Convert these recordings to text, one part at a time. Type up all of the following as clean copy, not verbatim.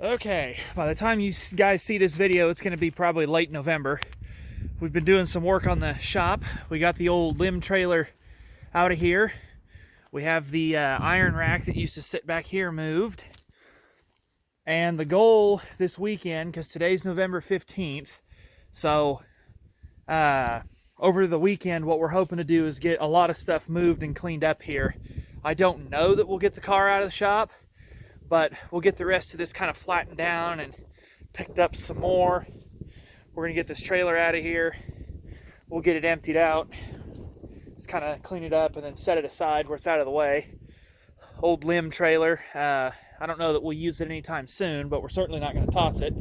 Okay, by the time you guys see this video, it's going to be probably late November. We've been doing some work on the shop. We got the old limb trailer out of here. We have the iron rack that used to sit back here moved. And the goal this weekend, because today's November 15th, so over the weekend, what we're hoping to do is get a lot of stuff moved and cleaned up here. I don't know that we'll get the car out of the shop, but we'll get the rest of this kind of flattened down and picked up some more. We're gonna get this trailer out of here. We'll get it emptied out. Just kind of clean it up and then set it aside where it's out of the way. Old limb trailer. I don't know that we'll use it anytime soon, but we're certainly not gonna toss it.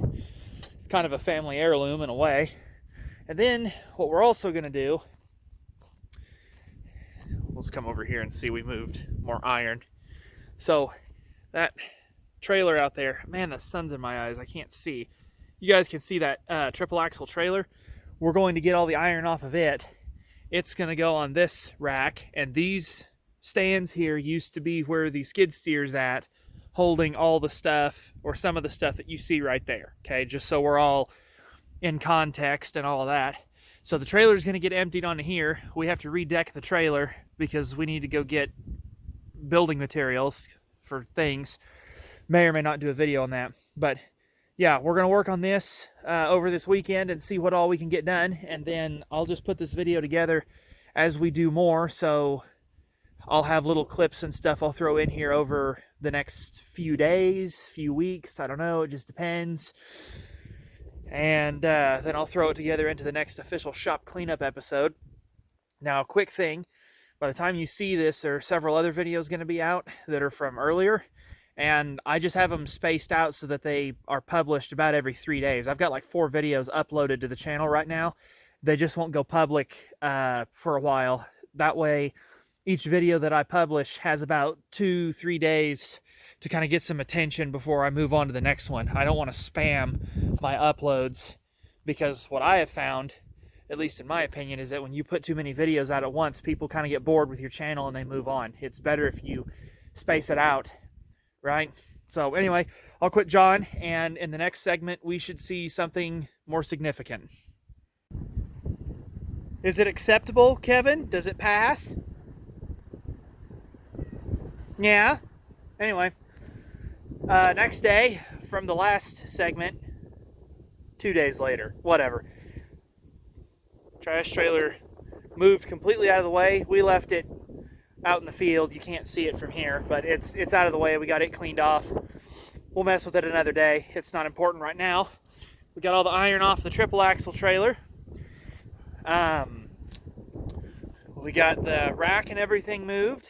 It's kind of a family heirloom in a way. And then what we're also gonna do, let's come over here and see we moved more iron. So that trailer out there, man, the sun's in my eyes, I can't see. You guys can see that triple axle trailer. We're going to get all the iron off of it. It's going to go on this rack, and these stands here used to be where the skid steer's at, holding all the stuff, or some of the stuff that you see right there, okay? Just so we're all in context and all of that. So the trailer is going to get emptied onto here. We have to redeck the trailer because we need to go get building materials for things. May or may not do a video on that, but yeah, we're going to work on this over this weekend and see what all we can get done, and then I'll just put this video together as we do more. So I'll have little clips and stuff I'll throw in here over the next few days, few weeks, I don't know, it just depends. And then I'll throw it together into the next official shop cleanup episode. Now, a quick thing, by the time you see this, there are several other videos going to be out that are from earlier, and I just have them spaced out so that they are published about every 3 days. I've got like 4 videos uploaded to the channel right now. They just won't go public for a while. That way, each video that I publish has about 2-3 days to kind of get some attention before I move on to the next one. I don't want to spam my uploads, because what I have found, at least in my opinion, is that when you put too many videos out at once, people kind of get bored with your channel and they move on. It's better if you space it out, right? So anyway, I'll quit John, and in the next segment, we should see something more significant. Is it acceptable, Kevin? Does it pass? Yeah. Anyway, next day from the last segment, 2 days later, whatever. Trash trailer moved completely out of the way. We left it out in the field. You can't see it from here, but it's out of the way. We got it cleaned off. We'll mess with it another day. It's not important right now. We got all the iron off the triple axle trailer. We got the rack and everything moved.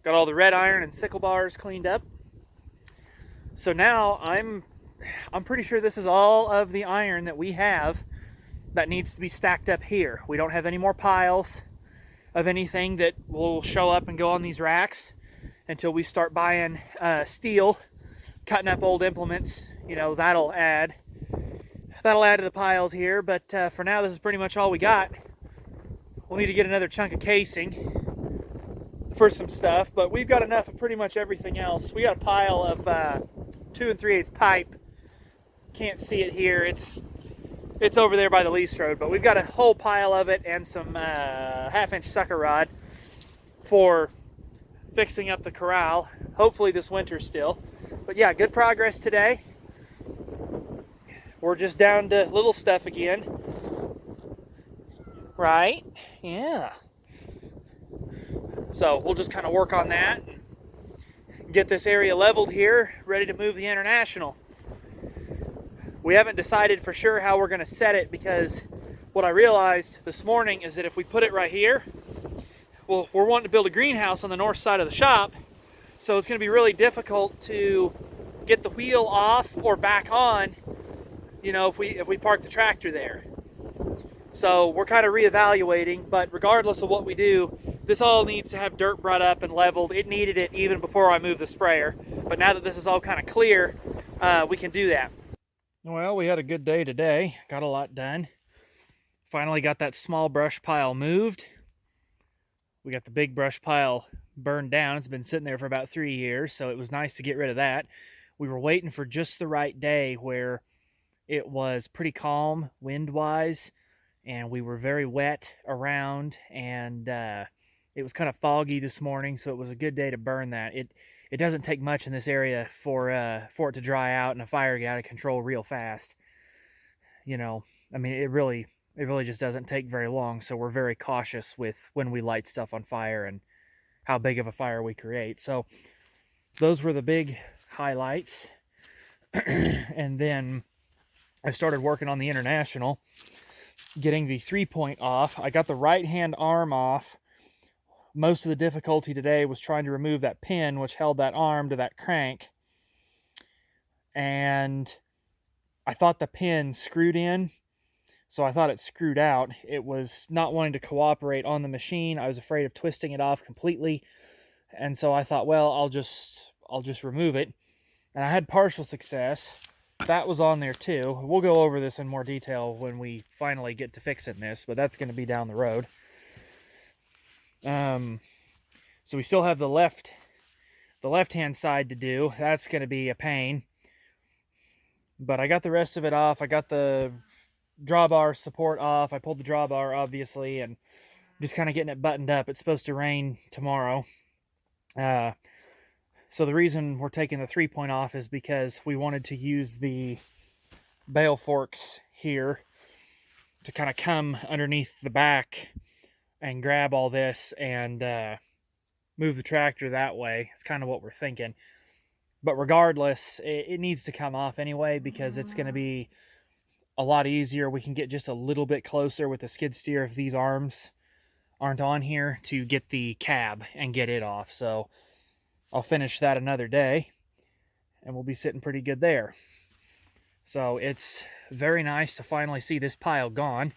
Got all the red iron and sickle bars cleaned up. So now I'm pretty sure this is all of the iron that we have that needs to be stacked up here. We don't have any more piles of anything that will show up and go on these racks until we start buying steel, cutting up old implements. You know, that'll add to the piles here, but for now this is pretty much all we got. We'll need to get another chunk of casing for some stuff, but we've got enough of pretty much everything else. We got a pile of 2 3/8 pipe. Can't see it here. It's over there by the lease road, but we've got a whole pile of it and some 1/2-inch sucker rod for fixing up the corral, hopefully this winter still. But yeah, good progress today. We're just down to little stuff again. Right? Yeah. So we'll just kind of work on that, get this area leveled here, ready to move the International. We haven't decided for sure how we're going to set it, because what I realized this morning is that if we put it right here, well, we're wanting to build a greenhouse on the north side of the shop, so it's going to be really difficult to get the wheel off or back on, you know, if we park the tractor there. So we're kind of reevaluating, but regardless of what we do, this all needs to have dirt brought up and leveled. It needed it even before I moved the sprayer, but now that this is all kind of clear, we can do that. Well, we had a good day today. Got a lot done. Finally got that small brush pile moved. We got the big brush pile burned down. It's been sitting there for about 3 years, so it was nice to get rid of that. we were waiting for just the right day where it was pretty calm wind-wise, and we were very wet around, and it was kind of foggy this morning, so it was a good day to burn that. It doesn't take much in this area for it to dry out and a fire get out of control real fast. You know, I mean, it really just doesn't take very long, so we're very cautious with when we light stuff on fire and how big of a fire we create. So those were the big highlights. And then I started working on the International, getting the 3-point off. I got the right-hand arm off. Most of the difficulty today was trying to remove that pin which held that arm to that crank. And I thought the pin screwed in, so I thought it screwed out. It was not wanting to cooperate on the machine. I was afraid of twisting it off completely. And so I thought, well, I'll just remove it. And I had partial success. That was on there too. We'll go over this in more detail when we finally get to fixing this, but that's going to be down the road. So we still have the left-hand side to do. That's going to be a pain. But I got the rest of it off. I got the drawbar support off. I pulled the drawbar, obviously, and just kind of getting it buttoned up. It's supposed to rain tomorrow. So the reason we're taking the 3-point off is because we wanted to use the bale forks here to kind of come underneath the back and grab all this and move the tractor that way. It's kind of what we're thinking. But regardless, it needs to come off anyway because it's going to be a lot easier. We can get just a little bit closer with the skid steer if these arms aren't on here to get the cab and get it off. So I'll finish that another day and we'll be sitting pretty good there. So it's very nice to finally see this pile gone.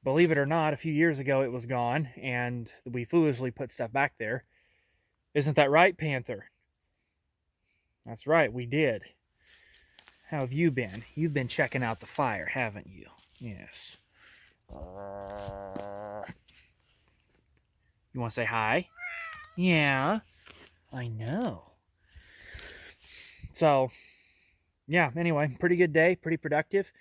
Believe it or not, a few years ago it was gone and we foolishly put stuff back there. Isn't that right, Panther? That's right, we did. How have you been? You've been checking out the fire, haven't you? Yes. You want to say hi? Yeah, I know. So, yeah, anyway, pretty good day, pretty productive.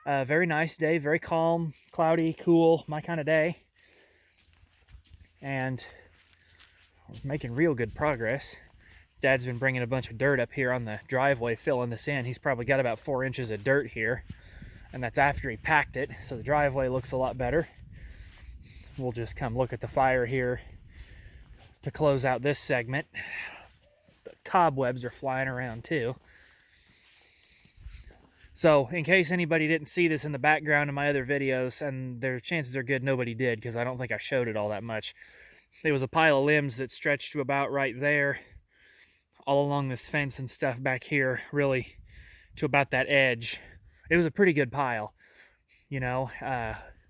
Very nice day, very calm, cloudy, cool, my kind of day. And we're making real good progress. Dad's been bringing a bunch of dirt up here on the driveway, filling this in. He's probably got about 4 inches of dirt here, and that's after he packed it, so the driveway looks a lot better. We'll just come look at the fire here to close out this segment. The cobwebs are flying around too. So, in case anybody didn't see this in the background of my other videos, and their chances are good nobody did, because I don't think I showed it all that much. There was a pile of limbs that stretched to about right there, all along this fence and stuff back here, really to about that edge. It was a pretty good pile, you know.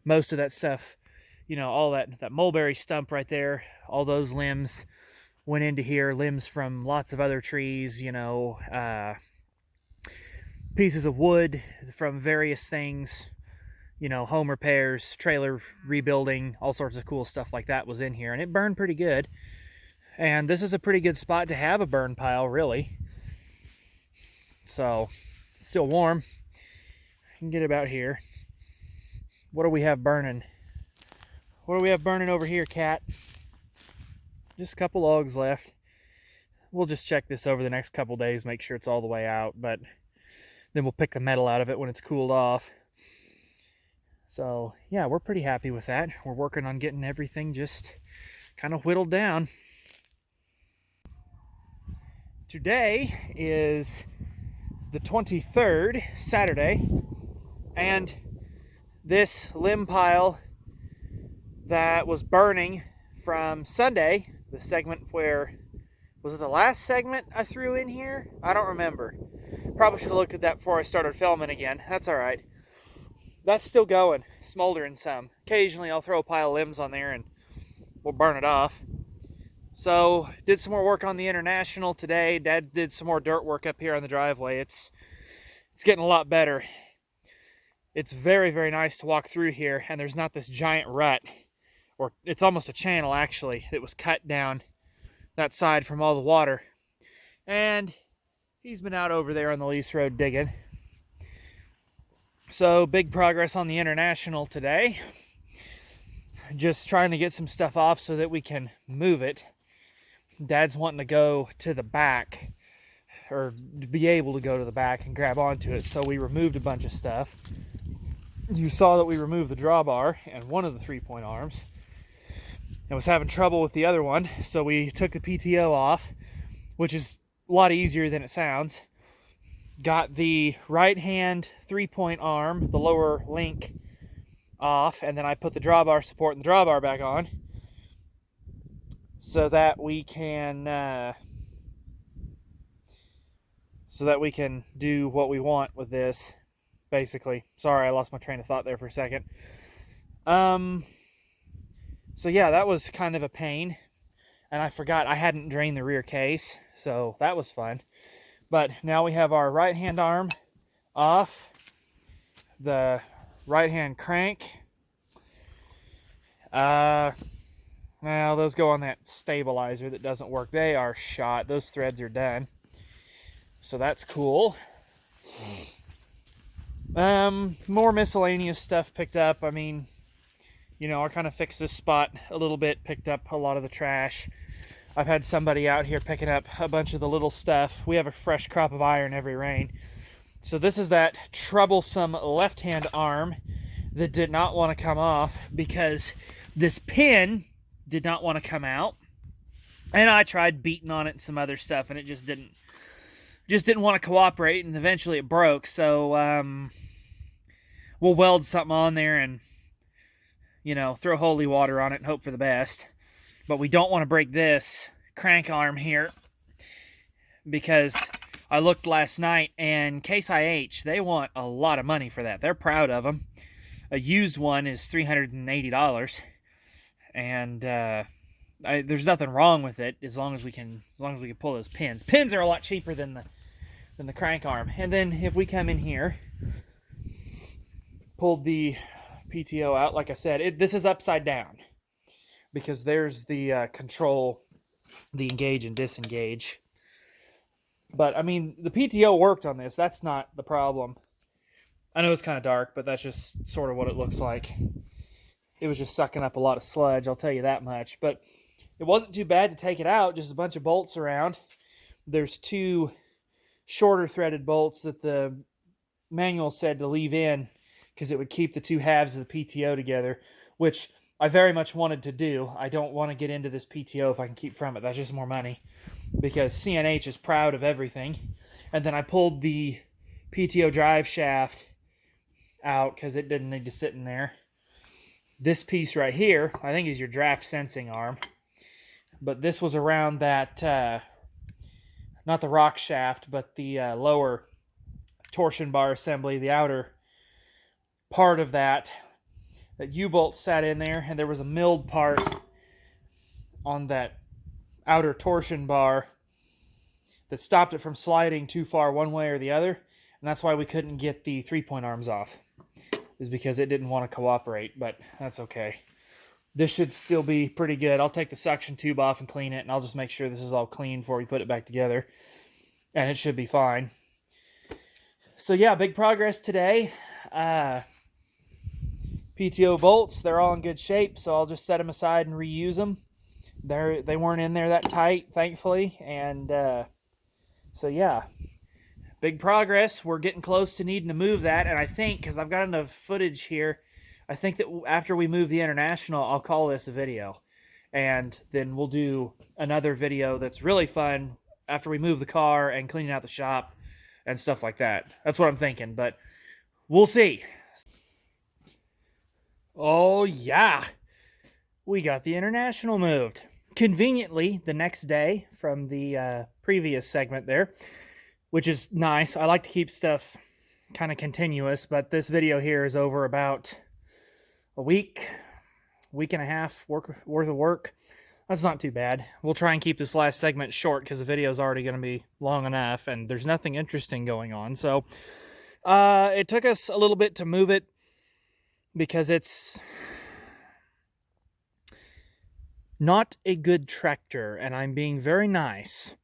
Most of that stuff, you know, all that mulberry stump right there, all those limbs went into here, limbs from lots of other trees, you know, pieces of wood from various things, you know, home repairs, trailer rebuilding, all sorts of cool stuff like that was in here, and it burned pretty good. And this is a pretty good spot to have a burn pile, really. So, still warm. I can get about here. What do we have burning? What do we have burning over here, Cat? Just a couple logs left. We'll just check this over the next couple days, make sure it's all the way out, but then we'll pick the metal out of it when it's cooled off. So, yeah, we're pretty happy with that. We're working on getting everything just kind of whittled down. Today is the 23rd, Saturday, and this limb pile that was burning from Sunday, the segment where, was it the last segment I threw in here? I don't remember. Probably should have looked at that before I started filming again. That's all right. That's still going, smoldering some. Occasionally I'll throw a pile of limbs on there and we'll burn it off. So, did some more work on the International today. Dad did some more dirt work up here on the driveway. It's getting a lot better. It's very, very nice to walk through here, and there's not this giant rut, or it's almost a channel, actually, that was cut down that side from all the water. And He's been out over there on the lease road digging. So big progress on the International today. Just trying to get some stuff off so that we can move it. Dad's wanting to go to the back, or be able to go to the back and grab onto it. So we removed a bunch of stuff. You saw that we removed the drawbar and one of the 3-point arms. I was having trouble with the other one, so we took the PTO off, which is a lot easier than it sounds. Got the right hand 3-point arm, the lower link, off, and then I put the drawbar support and the drawbar back on so that we can do what we want with this, basically. Sorry, I lost my train of thought there for a second. So yeah, that was kind of a pain, and I forgot I hadn't drained the rear case, so that was fun. But now we have our right hand arm off, the right hand crank. Now those go on that stabilizer that doesn't work. They are shot. Those threads are done. So that's cool. More miscellaneous stuff picked up. I mean, you know, I kind of fixed this spot a little bit, picked up a lot of the trash. I've had somebody out here picking up a bunch of the little stuff. We have a fresh crop of iron every rain. So this is that troublesome left-hand arm that did not want to come off because this pin did not want to come out. And I tried beating on it and some other stuff, and it just didn't want to cooperate, and eventually it broke. So we'll weld something on there and, you know, throw holy water on it and hope for the best. But we don't want to break this crank arm here because I looked last night, and Case IH, they want a lot of money for that. They're proud of them. A used one is $380, and there's nothing wrong with it as long as we can pull those pins. Pins are a lot cheaper than the crank arm. And then if we come in here, pulled the PTO out, like I said, this is upside down because there's the control, the engage and disengage. But I mean, the PTO worked on this. That's not the problem. I know it's kind of dark, but that's just sort of what it looks like. It was just sucking up a lot of sludge, I'll tell you that much. But it wasn't too bad to take it out, just a bunch of bolts around. There's 2 shorter threaded bolts that the manual said to leave in because it would keep the 2 halves of the PTO together, which I very much wanted to do. I don't want to get into this PTO if I can keep from it. That's just more money because CNH is proud of everything. And then I pulled the PTO drive shaft out because it didn't need to sit in there. This piece right here, I think, is your draft sensing arm. But this was around that, not the rock shaft, but the lower torsion bar assembly, the outer part of that U-bolt sat in there, and there was a milled part on that outer torsion bar that stopped it from sliding too far one way or the other, and that's why we couldn't get the 3-point arms off, is because it didn't want to cooperate, but that's okay. This should still be pretty good. I'll take the suction tube off and clean it, and I'll just make sure this is all clean before we put it back together, and it should be fine. So yeah, big progress today. PTO bolts, they're all in good shape, so I'll just set them aside and reuse them. They weren't in there that tight, thankfully, and so yeah, big progress. We're getting close to needing to move that, and I think, because I've got enough footage here, I think that after we move the International, I'll call this a video, and then we'll do another video that's really fun after we move the car and cleaning out the shop and stuff like that. That's what I'm thinking, but we'll see. Oh, yeah. We got the International moved. Conveniently, the next day from the previous segment there, which is nice. I like to keep stuff kind of continuous, but this video here is over about a week and a half worth of work. That's not too bad. We'll try and keep this last segment short because the video is already going to be long enough, and there's nothing interesting going on. So it took us a little bit to move it, because it's not a good tractor, and I'm being very nice.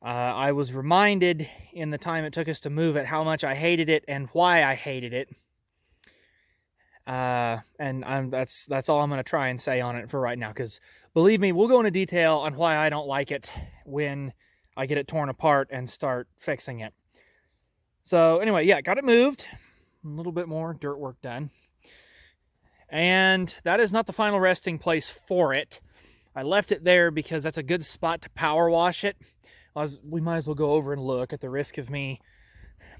I was reminded in the time it took us to move it how much I hated it and why I hated it. That's all I'm going to try and say on it for right now, because believe me, we'll go into detail on why I don't like it when I get it torn apart and start fixing it. So anyway, yeah, got it moved. A little bit more dirt work done. And that is not the final resting place for it. I left it there because that's a good spot to power wash it. We might as well go over and look, at the risk of my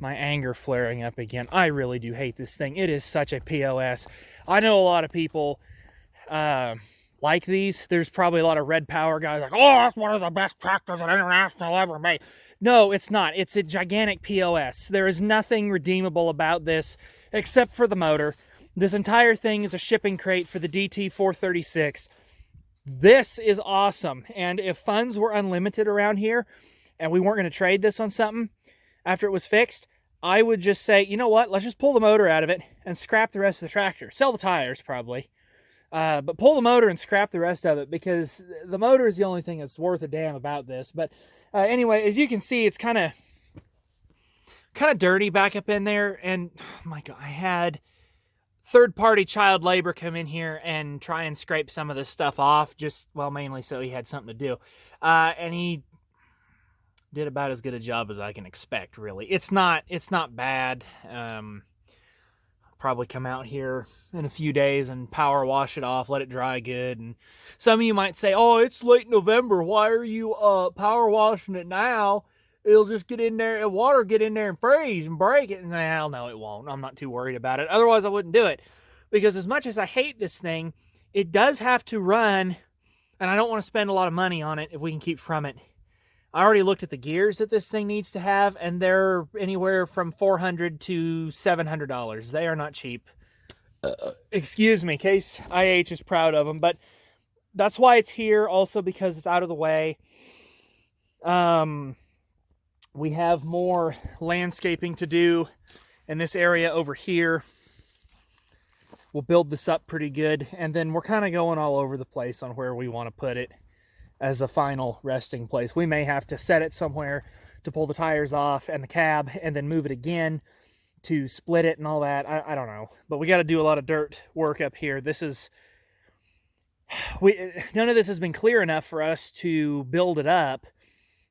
anger flaring up again. I really do hate this thing. It is such a POS. I know a lot of people like these. There's probably a lot of Red Power guys like, oh, that's one of the best tractors that International ever made. No, it's not. It's a gigantic POS. There is nothing redeemable about this except for the motor. This entire thing is a shipping crate for the DT436. This is awesome. And if funds were unlimited around here and we weren't going to trade this on something after it was fixed, I would just say, you know what, let's just pull the motor out of it and scrap the rest of the tractor. Sell the tires, probably. But pull the motor and scrap the rest of it, because the motor is the only thing that's worth a damn about this. But anyway, as you can see, it's kind of dirty back up in there. And oh my God, I had third-party child labor come in here and try and scrape some of this stuff off, just, well, mainly so he had something to do. And he did about as good a job as I can expect, really. It's not bad. Probably come out here in a few days and power wash it off, let it dry good. And some of you might say, oh, it's late November, why are you power washing it now? It'll just get in there, the water get in there and freeze and break it. And hell no, it won't. I'm not too worried about it. Otherwise, I wouldn't do it. Because as much as I hate this thing, it does have to run, and I don't want to spend a lot of money on it if we can keep from it. I already looked at the gears that this thing needs to have, and they're anywhere from $400 to $700. They are not cheap. Excuse me, Case IH is proud of them, but that's why it's here. Also because it's out of the way. We have more landscaping to do in this area over here. We'll build this up pretty good, and then we're kind of going all over the place on where we want to put it as a final resting place. We may have to set it somewhere to pull the tires off and the cab, and then move it again to split it and all that. I don't know, but we got to do a lot of dirt work up here. None of this has been clear enough for us to build it up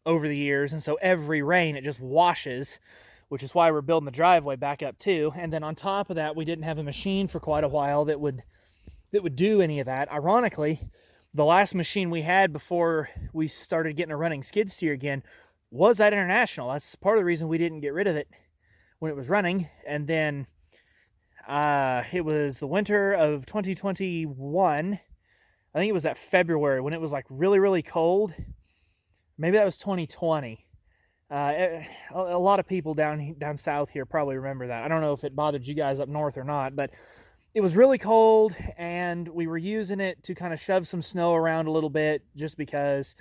over the years, and so every rain it just washes, which is why we're building the driveway back up too. And then on top of that, we didn't have a machine for quite a while that would do any of that. Ironically, the last machine we had before we started getting a running skid steer again was at International. That's part of the reason we didn't get rid of it when it was running. And then it was the winter of 2021. I think it was that February when it was like really, really cold. Maybe that was 2020. A lot of people down south here probably remember that. I don't know if it bothered you guys up north or not, but it was really cold, and we were using it to kind of shove some snow around a little bit just because.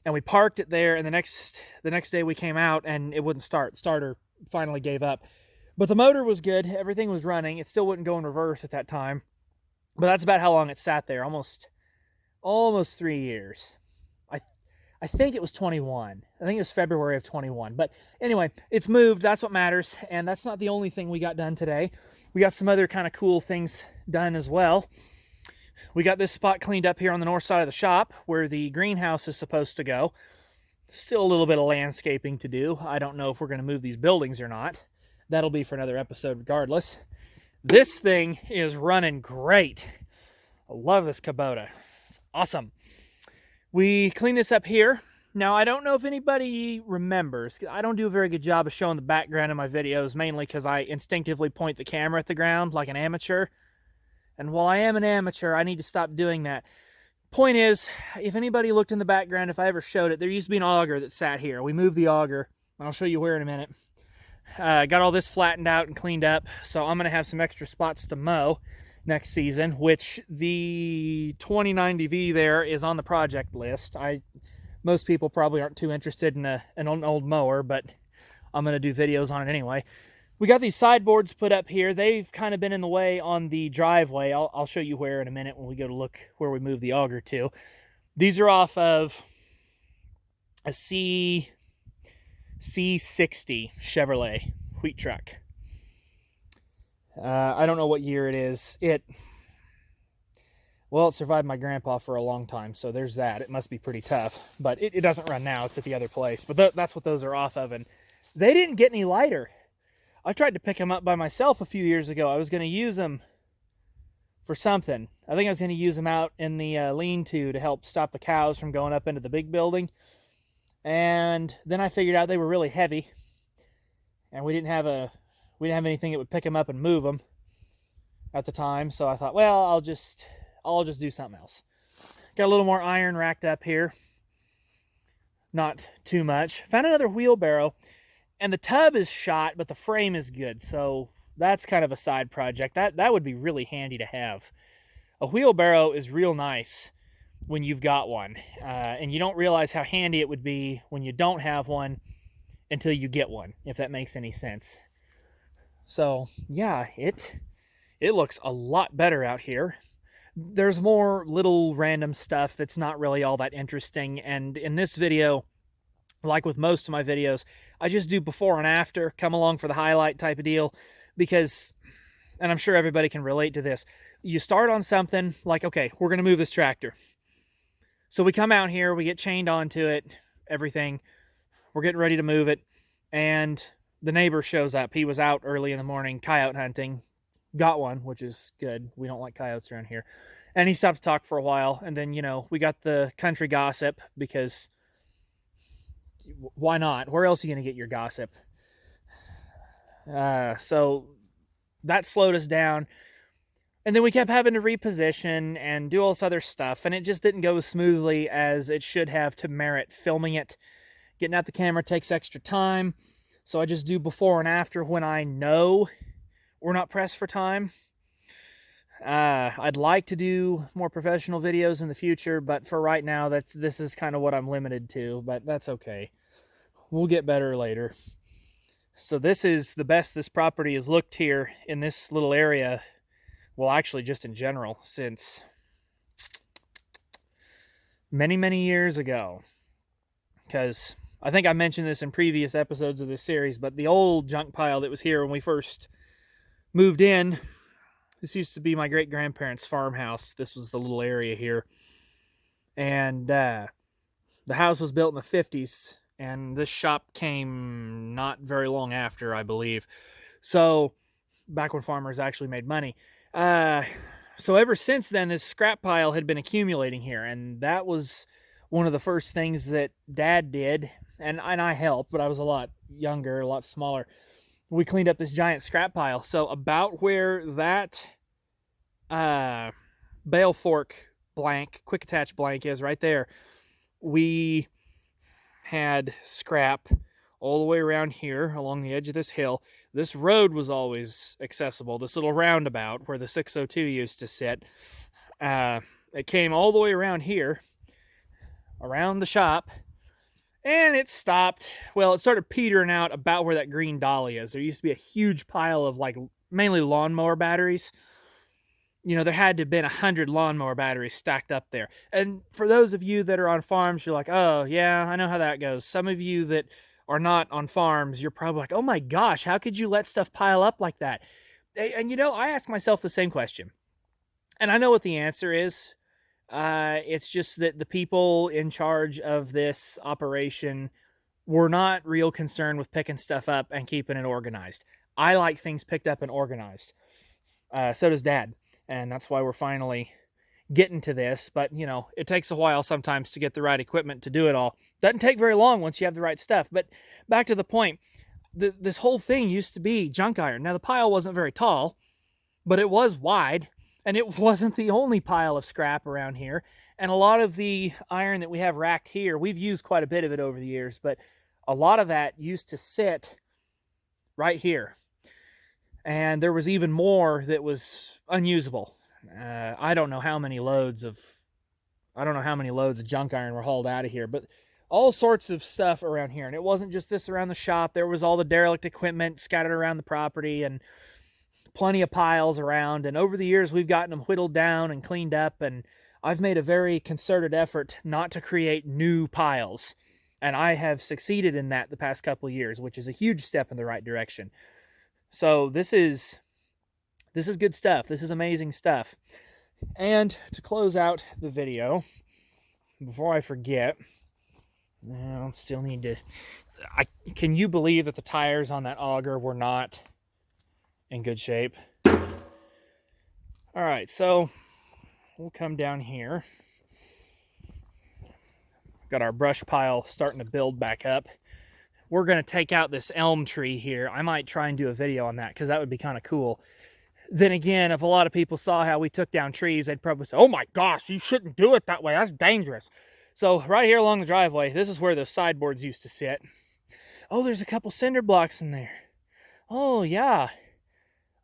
And we parked it there, and the next day we came out and it wouldn't start. The starter finally gave up. But the motor was good. Everything was running. It still wouldn't go in reverse at that time. But that's about how long it sat there. Almost 3 years. I think it was 21. I think it was February of 21. But anyway, it's moved. That's what matters. And that's not the only thing we got done today. We got some other kind of cool things done as well. We got this spot cleaned up here on the north side of the shop where the greenhouse is supposed to go. Still a little bit of landscaping to do. I don't know if we're going to move these buildings or not. That'll be for another episode regardless. This thing is running great. I love this Kubota. It's awesome. We clean this up here. Now, I don't know if anybody remembers. I don't do a very good job of showing the background in my videos, mainly because I instinctively point the camera at the ground like an amateur. And while I am an amateur, I need to stop doing that. Point is, if anybody looked in the background, if I ever showed it, there used to be an auger that sat here. We moved the auger. I'll show you where in a minute. Got all this flattened out and cleaned up, so I'm going to have some extra spots to mow next season, which the 2090V there is on the project list. Most people probably aren't too interested in an old mower, but I'm going to do videos on it anyway. We got these sideboards put up here. They've kind of been in the way on the driveway. I'll show you where in a minute when we go to look where we move the auger to. These are off of a C, C60 Chevrolet wheat truck. I don't know what year it is. Well, it survived my grandpa for a long time, so there's that. It must be pretty tough, but it doesn't run now. It's at the other place, but that's what those are off of, and they didn't get any lighter. I tried to pick them up by myself a few years ago. I was going to use them for something. I think I was going to use them out in the lean-to help stop the cows from going up into the big building, and then I figured out they were really heavy, and we didn't have anything that would pick them up and move them at the time, so I thought, well, I'll just do something else. Got a little more iron racked up here. Not too much. Found another wheelbarrow, and the tub is shot, but the frame is good, so that's kind of a side project. That would be really handy to have. A wheelbarrow is real nice when you've got one, and you don't realize how handy it would be when you don't have one until you get one, if that makes any sense. So, yeah, it looks a lot better out here. There's more little random stuff that's not really all that interesting, and in this video, like with most of my videos, I just do before and after, come along for the highlight type of deal, because, and I'm sure everybody can relate to this, you start on something like, okay, we're going to move this tractor. So we come out here, we get chained onto it, everything, we're getting ready to move it, and the neighbor shows up. He was out early in the morning coyote hunting. Got one, which is good. We don't like coyotes around here. And he stopped to talk for a while. And then, we got the country gossip, because why not? Where else are you going to get your gossip? So that slowed us down. And then we kept having to reposition and do all this other stuff. And it just didn't go as smoothly as it should have to merit filming it. Getting out the camera takes extra time. So I just do before and after when I know we're not pressed for time. I'd like to do more professional videos in the future, but for right now, this is kind of what I'm limited to, but that's okay. We'll get better later. So this is the best this property has looked here in this little area. Well, actually, just in general, since many, many years ago. Because I think I mentioned this in previous episodes of this series, but the old junk pile that was here when we first moved in, this used to be my great-grandparents' farmhouse. This was the little area here. And the house was built in the 50s, and this shop came not very long after, I believe. So, back when farmers actually made money. So ever since then, this scrap pile had been accumulating here, and that was one of the first things that Dad did, and I helped, but I was a lot younger, a lot smaller. We cleaned up this giant scrap pile. So about where that bale fork blank, quick attach blank is right there, we had scrap all the way around here along the edge of this hill. This road was always accessible. This little roundabout where the 602 used to sit, it came all the way around here, around the shop, and it stopped. Well, it started petering out about where that green dolly is. There used to be a huge pile of, like, mainly lawnmower batteries. There had to have been 100 lawnmower batteries stacked up there. And for those of you that are on farms, you're like, oh, yeah, I know how that goes. Some of you that are not on farms, you're probably like, oh my gosh, how could you let stuff pile up like that? And I ask myself the same question. And I know what the answer is. It's just that the people in charge of this operation were not real concerned with picking stuff up and keeping it organized. I like things picked up and organized. So does Dad. And that's why we're finally getting to this. But, it takes a while sometimes to get the right equipment to do it all. Doesn't take very long once you have the right stuff. But back to the point, this whole thing used to be junk iron. Now, the pile wasn't very tall, but it was wide. And it wasn't the only pile of scrap around here. And a lot of the iron that we have racked here, we've used quite a bit of it over the years, but a lot of that used to sit right here. And there was even more that was unusable. I don't know how many loads of junk iron were hauled out of here, but all sorts of stuff around here. And it wasn't just this around the shop. There was all the derelict equipment scattered around the property, and plenty of piles around, and over the years we've gotten them whittled down and cleaned up, and I've made a very concerted effort not to create new piles. And I have succeeded in that the past couple of years, which is a huge step in the right direction. So this is good stuff. This is amazing stuff. And to close out the video, before I forget, I still need to... can you believe that the tires on that auger were not in good shape? All right, so we'll come down here. Got our brush pile starting to build back up. We're going to take out this elm tree here. I might try and do a video on that because that would be kind of cool. Then again, if a lot of people saw how we took down trees, they'd probably say, oh my gosh, you shouldn't do it that way. That's dangerous. So right here along the driveway, this is where those sideboards used to sit. Oh, there's a couple cinder blocks in there. Oh, yeah.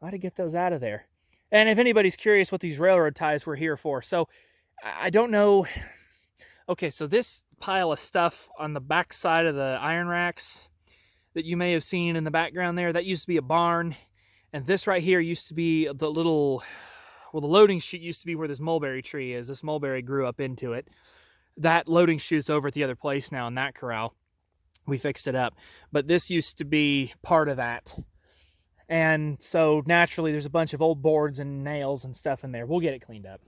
I ought to get those out of there. And if anybody's curious what these railroad ties were here for, so I don't know. Okay, so this pile of stuff on the back side of the iron racks that you may have seen in the background there, that used to be a barn. And this right here used to be the little, well, the loading chute used to be where this mulberry tree is. This mulberry grew up into it. That loading chute's over at the other place now in that corral. We fixed it up. But this used to be part of that. And so naturally there's a bunch of old boards and nails and stuff in there. We'll get it cleaned up.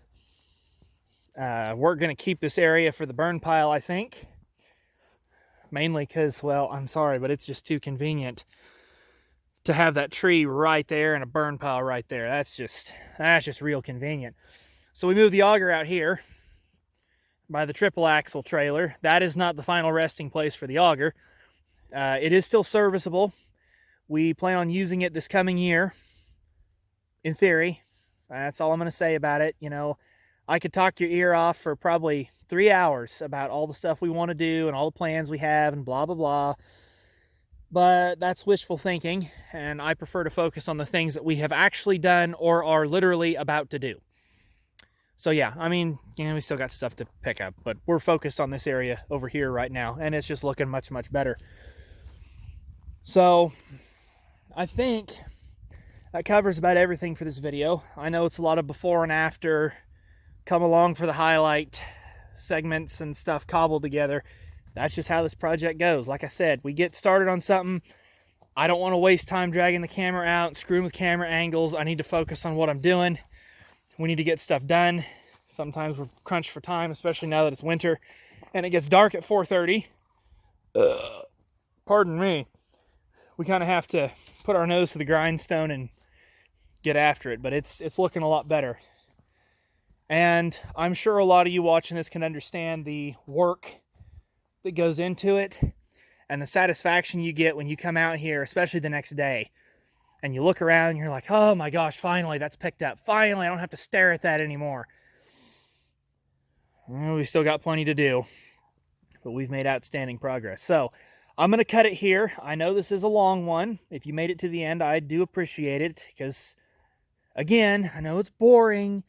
We're going to keep this area for the burn pile, I think. Mainly because, well, I'm sorry, but it's just too convenient to have that tree right there and a burn pile right there. That's just real convenient. So we moved the auger out here by the triple axle trailer. That is not the final resting place for the auger. It is still serviceable. We plan on using it this coming year, in theory. That's all I'm going to say about it. You know, I could talk your ear off for probably 3 hours about all the stuff we want to do and all the plans we have and blah, blah, blah. But that's wishful thinking, and I prefer to focus on the things that we have actually done or are literally about to do. So yeah, I mean, you know, we still got stuff to pick up, but we're focused on this area over here right now, and it's just looking much, much better. So I think that covers about everything for this video. I know it's a lot of before and after. Come along for the highlight segments and stuff cobbled together. That's just how this project goes. Like I said, we get started on something. I don't want to waste time dragging the camera out, screwing with camera angles. I need to focus on what I'm doing. We need to get stuff done. Sometimes we're crunched for time, especially now that it's winter and it gets dark at 4:30. Pardon me. We kind of have to put our nose to the grindstone and get after it, but it's looking a lot better. And I'm sure a lot of you watching this can understand the work that goes into it and the satisfaction you get when you come out here, especially the next day, and you look around and you're like, oh my gosh, finally that's picked up. Finally, I don't have to stare at that anymore. Well, we still got plenty to do, but we've made outstanding progress. So I'm going to cut it here. I know this is a long one. If you made it to the end, I do appreciate it because, again, I know it's boring.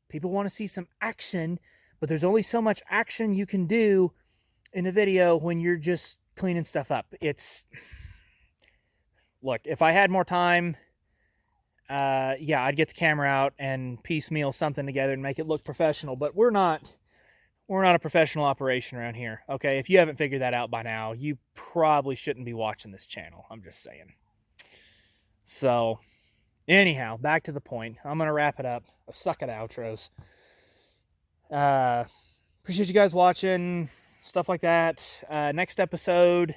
People want to see some action, but there's only so much action you can do in a video when you're just cleaning stuff up. Look, if I had more time, yeah, I'd get the camera out and piecemeal something together and make it look professional, but we're not a professional operation around here, okay? If you haven't figured that out by now, you probably shouldn't be watching this channel. I'm just saying. So, anyhow, back to the point. I'm going to wrap it up. I suck at outros. Appreciate you guys watching. Stuff like that. Next episode,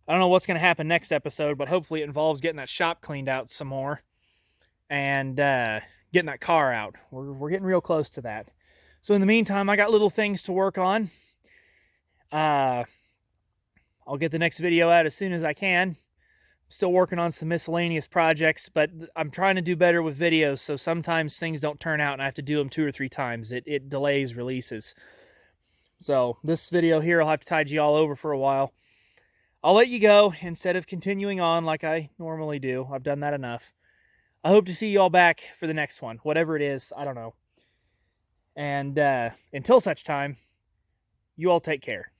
I don't know what's going to happen next episode, but hopefully it involves getting that shop cleaned out some more. And getting that car out. We're getting real close to that. So in the meantime, I got little things to work on. I'll get the next video out as soon as I can. Still working on some miscellaneous projects, but I'm trying to do better with videos, so sometimes things don't turn out and I have to do them 2 or 3 times. It delays releases. So this video here, I'll have to tide you all over for a while. I'll let you go instead of continuing on like I normally do. I've done that enough. I hope to see you all back for the next one. Whatever it is, I don't know. And until such time, you all take care.